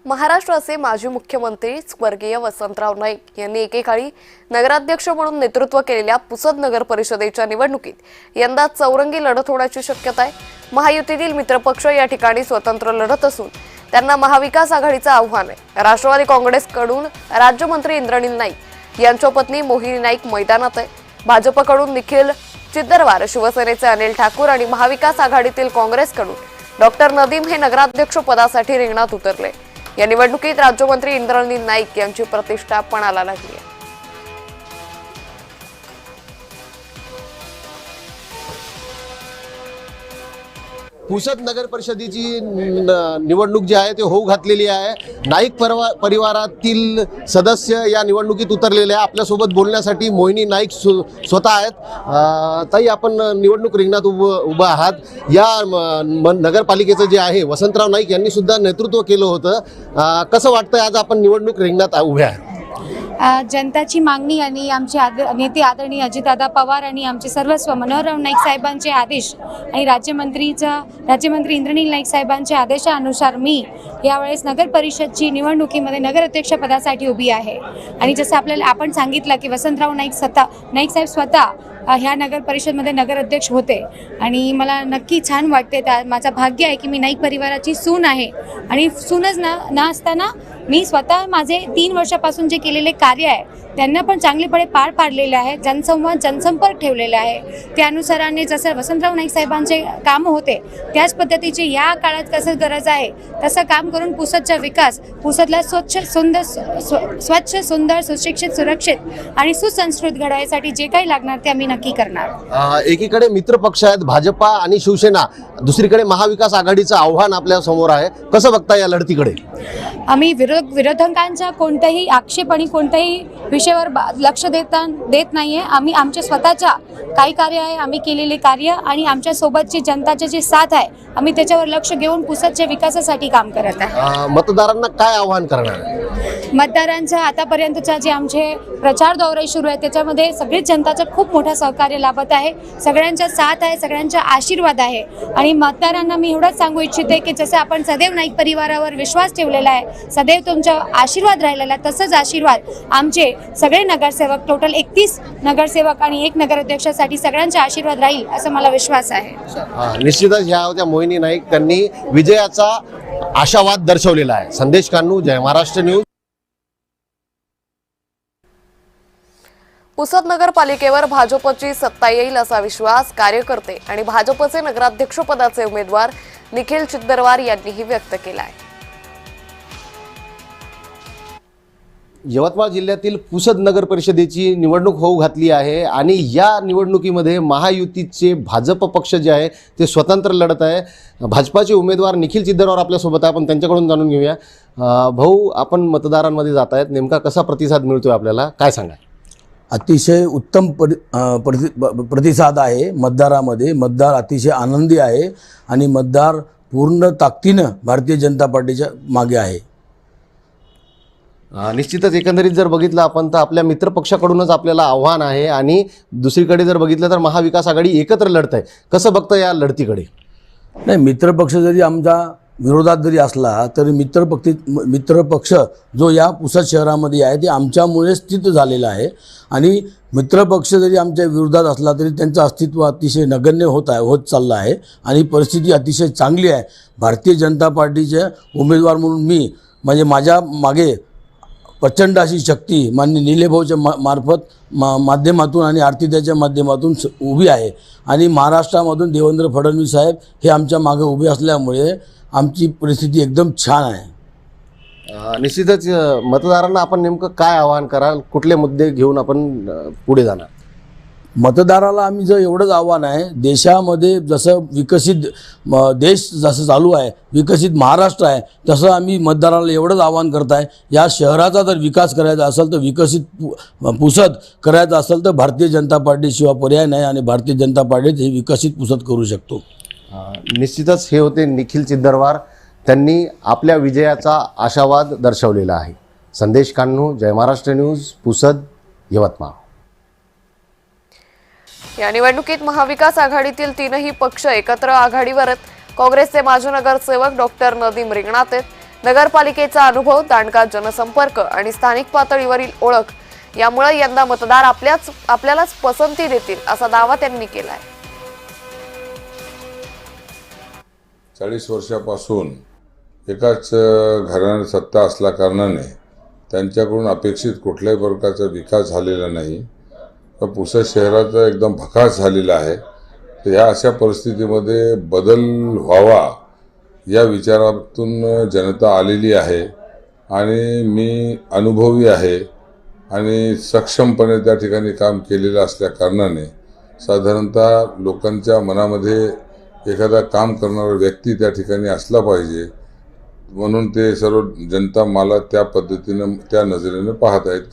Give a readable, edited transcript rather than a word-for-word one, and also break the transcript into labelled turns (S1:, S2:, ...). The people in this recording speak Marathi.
S1: महाराष्ट्राचे माजी मुख्यमंत्री स्वर्गीय वसंतराव नाईक यांनी एकेकाळी नगराध्यक्ष म्हणून नेतृत्व केलेल्या पुसद नगर परिषदेच्या निवडणुकीत यंदा चौरंगी लढत होण्याची शक्यता आहे। महायुतीतील मित्रपक्ष या ठिकाणी स्वतंत्र लढत असून त्यांना महाविकास आघाडीचं आव्हान आहे। राष्ट्रवादी काँग्रेसकडून राज्यमंत्री इंद्रनील नाईक यांच्या पत्नी मोहिनी नाईक मैदानात आहे। भाजपकडून निखिल चिद्दरवार, शिवसेनेचे अनिल ठाकूर आणि महाविकास आघाडीतील काँग्रेसकडून डॉक्टर नदीम हे नगराध्यक्ष पदासाठी रिंगणात उतरले। या निवडणुकीत राज्यमंत्री इंद्रनील नाईक यांची प्रतिष्ठा पणाला लागली आहे।
S2: पुसद नगर परिषदेची निवडणूक जी आहे ते होऊ घातलेली आहे। नाईक परिवारातील सदस्य या निवडणुकीत उतरलेले आहे। आपल्यासोबत बोलण्यासाठी मोहिनी नाईक स्वतः आहेत। ताई, आपण निवडणूक रिंगणात उभं आहात। या नगरपालिकेचं जे आहे वसंतराव नाईक यांनी सुद्धा नेतृत्व केलं होतं। कसं वाटतंय आज आपण निवडणूक रिंगणात उभे आहे?
S3: जनताची मागणी आणि आमचे नेते आदरणीय अजितदादा पवार आणि आमचे सर्वस्व मनोहरराव नाईक साहेबांचे आदेश आणि राज्यमंत्री इंद्रनील नाईक साहेबांच्या आदेशानुसार मी यावेळेस नगर परिषदची निवडणुकीमध्ये नगराध्यक्ष पदासाठी उभी आहे। आणि जसं आपण सांगितलं की वसंतराव नाईक साहेब स्वतः ह्या नगर परिषदमध्ये नगराध्यक्ष होते आणि मला नक्की छान वाटते। माझं भाग्य आहे की मी नाईक परिवाराची सून आहे आणि सूनच न असताना मी स्वतः माझे 3 वर्षापासून जे केलेले कार्य आहे त्यांना पण चांगलेपणे पार पाडलेले आहे। जनसंवाद जनसंपर्क ठेवलेला आहे। त्यानुसाराने जसं वसंतराव नाईक साहेबांचे काम होते त्याच पद्धतीचे या काळात कसं गरज आहे तसं काम करून पुसदचा विकास, पुसदला स्वच्छ सुंदर सुशिक्षित सुरक्षित आणि सुसंस्कृत घडवायसाठी जे काही लागणार ते आम्ही नक्की करणार।
S2: एकीकडे मित्र पक्ष आहेत भाजपा आणि शिवसेना, दुसरीकडे महाविकास आघाडीचं आव्हान आपल्या समोर आहे। कसं बघता या लढतीकडे?
S3: आम्ही विरोधकांच्या कोणत्याही आक्षेप आणि कोणत्याही विषयावर लक्ष देत नाहीये। आम्ही आमच्या स्वतःच्या काही कार्य आहे, आम्ही केलेले कार्य आणि आमच्या सोबतची जनताचे जे साथ आहे आम्ही त्याच्यावर लक्ष घेऊन पुसदच्या विकासासाठी काम करत आहे।
S2: मतदारांना काय आव्हान करणार?
S3: मतदारांचं आतापर्यंतचा जे आमचे प्रचार दौरे सुरू आहे त्याच्यामध्ये सगळीच जनताचं खूप मोठं सहकार्य लाभत आहे। सगळ्यांचा साथ आहे, सगळ्यांचा आशीर्वाद आहे आणि मतदारांना मी एवढंच सांगू इच्छिते की जसं आपण सदैव नाईक परिवारावर विश्वास ठेवलेला आहे, सदैव तुमचा आशीर्वाद राहिलेला आहे, तसंच आशीर्वाद आमचे सगळे नगरसेवक, टोटल 31 नगरसेवक आणि 1 नगराध्यक्षासाठी सगळ्यांचा आशीर्वाद राहील असं मला विश्वास आहे।
S2: निश्चितच ह्या होत्या मोहिनी नाईक, त्यांनी विजयाचा आशावाद दर्शवलेला आहे। संदेश कान्हू, जय महाराष्ट्र न्यूज।
S1: पुसद नगरपालिकेवर भाजपची सत्ता येईल असा विश्वास कार्यकर्ते आणि भाजपचे नगराध्यक्ष पदाचे उमेदवार निखिल चिद्दरवार यांनीही व्यक्त केला आहे।
S2: यवतमाळ जिल्ह्यातील पुसद नगर परिषदेची निवडणूक होऊ घातली आहे आणि या निवडणुकीमध्ये महायुतीचे भाजप पक्ष जे आहे ते स्वतंत्र लढत आहे। भाजपाचे उमेदवार निखिल चिद्दरवार आपल्यासोबत आहे, आपण त्यांच्याकडून जाणून घेऊया। भाऊ, आपण मतदारांमध्ये जात आहेत, नेमका कसा प्रतिसाद मिळतोय आपल्याला, काय सांगा?
S4: अतिशय उत्तम प्रतिसाद आहे मतदारामध्ये। मतदार अतिशय आनंदी आहे आणि मतदार पूर्ण ताकदीनं भारतीय जनता पार्टीच्या मागे आहे।
S2: निश्चितच एकंदरीत जर बघितलं आपण तर आपल्या मित्रपक्षाकडूनच आपल्याला आव्हान आहे आणि दुसरीकडे जर बघितलं तर महाविकास आघाडी एकत्र लढत आहे। कसं बघतं या लढतीकडे?
S4: नाही, मित्रपक्ष जरी आमचा विरोधात जरी असला तरी मित्रपक्ष जो या पुसद शहरामध्ये आहे ते आमच्यामुळे स्थित झालेला आहे आणि मित्रपक्ष जरी आमच्या विरोधात असला तरी त्यांचं अस्तित्व अतिशय नगण्य होत चाललं आहे आणि परिस्थिती अतिशय चांगली आहे। भारतीय जनता पार्टीचे उमेदवार म्हणून मी म्हणजे माझ्या मागे प्रचंड अशी शक्ती माननीय निलेभाऊच्या माध्यमातून आणि आरतीताईच्या माध्यमातून उभी आहे आणि महाराष्ट्रामधून देवेंद्र फडणवीस साहेब हे आमच्या मागे उभे असल्यामुळे आमची परिस्थिती एकदम छान आहे।
S2: निश्चितच मतदारांना आपण नेमकं काय आवाहन कराल, कुठले मुद्दे घेऊन आपण पुढे जाणार?
S4: मतदाराला आम्ही जर एवढंच आव्हान आहे, देशामध्ये जसं विकसित देश जसं चालू आहे, विकसित महाराष्ट्र आहे, तसं आम्ही मतदाराला एवढंच आव्हान करत आहे, या शहराचा जर विकास करायचा असेल तर विकसित पुसद करायचा असेल तर भारतीय जनता पार्टीशिवाय पर्याय नाही आणि भारतीय जनता पार्टीत हे विकसित पुसद करू शकतो।
S2: निश्चितच हे होते निखिल चिद्दरवार, त्यांनी आपल्या विजयाचा आशावाद दर्शवलेला आहे। संदेश कान्हू, जय महाराष्ट्र न्यूज, पुसद, यवतमाळ।
S1: या निवडणुकीत महाविकास आघाडीतील 3ही पक्ष एकत्र आघाडीवर आहेत। काँग्रेसचे माजी नगरसेवक डॉक्टर नदीम रिंगणात आहेत, नगरपालिकेचा अनुभव, दांडगा जनसंपर्क आणि स्थानिक पातळीवरील ओळख यामुळे यंदा मतदार आपल्यालाच पसंती देतील असा दावा त्यांनी केलाय.
S5: 40 वर्षापासून एकाच घराण्यात सत्ता असल्या कारणाने त्यांच्याकडून अपेक्षित कुठल्याही प्रकारचा विकास झालेला नाही. पुसद शहराचा एकदम भकास झालेला आहे. तर ह्या अशा परिस्थितीमध्ये बदल व्हावा या विचारातून जनता आलेली आहे आणि मी अनुभवी आहे आणि सक्षमपणे त्या ठिकाणी काम केलेलं असल्या कारणाने साधारणतः लोकांच्या मनामध्ये एखादा काम करणारा व्यक्ती त्या ठिकाणी असला पाहिजे, म्हणून ते सर्व जनता मला त्या पद्धतीनं त्या नजरेनं पाहत आहेत.